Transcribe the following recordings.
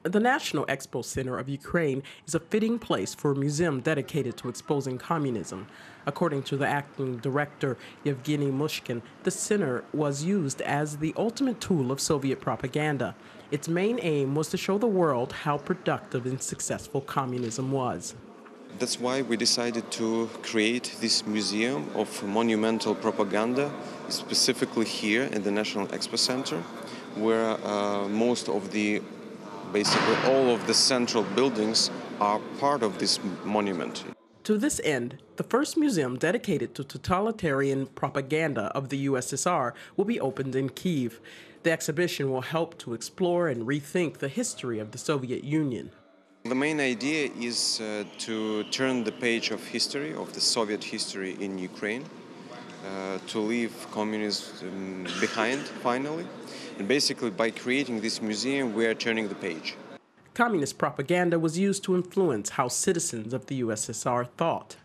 The National Expocenter of Ukraine is a fitting place for a museum dedicated to exposing communism. According to the acting director, Yevgeny Mushkin, the center was used as the ultimate tool of Soviet propaganda. Its main aim was to show the world how productive and successful communism was. That's why we decided to create this museum of monumental propaganda, specifically here in the National Expocenter, where basically all of the central buildings are part of this monument. To this end, the first museum dedicated to totalitarian propaganda of the USSR will be opened in Kyiv. The exhibition will help to explore and rethink the history of the Soviet Union. The main idea is to turn the page of history, of the Soviet history in Ukraine, to leave communism behind, finally. And basically, by creating this museum, we are turning the page. Communist propaganda was used to influence how citizens of the USSR thought.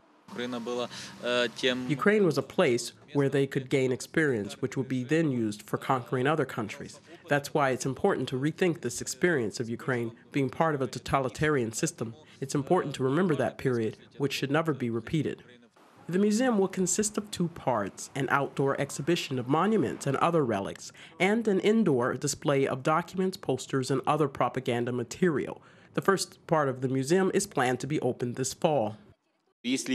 Ukraine was a place where they could gain experience, which would be then used for conquering other countries. That's why it's important to rethink this experience of Ukraine being part of a totalitarian system. It's important to remember that period, which should never be repeated. The museum will consist of two parts: an outdoor exhibition of monuments and other relics, and an indoor display of documents, posters, and other propaganda material. The first part of the museum is planned to be opened this fall. If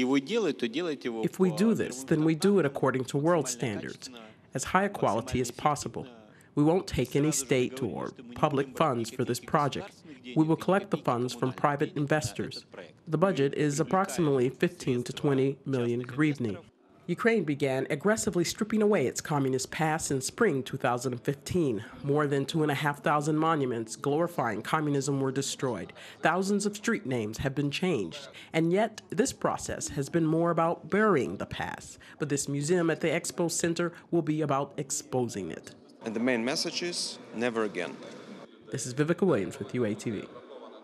we do this, then we do it according to world standards, as high a quality as possible. We won't take any state or public funds for this project. We will collect the funds from private investors. The budget is approximately 15 to 20 million hryvnia. Ukraine began aggressively stripping away its communist past in spring 2015. More than 2,500 monuments glorifying communism were destroyed. Thousands of street names have been changed. And yet, this process has been more about burying the past. But this museum at the Expo Center will be about exposing it. And the main message is never again. This is Vivica Williams with UATV.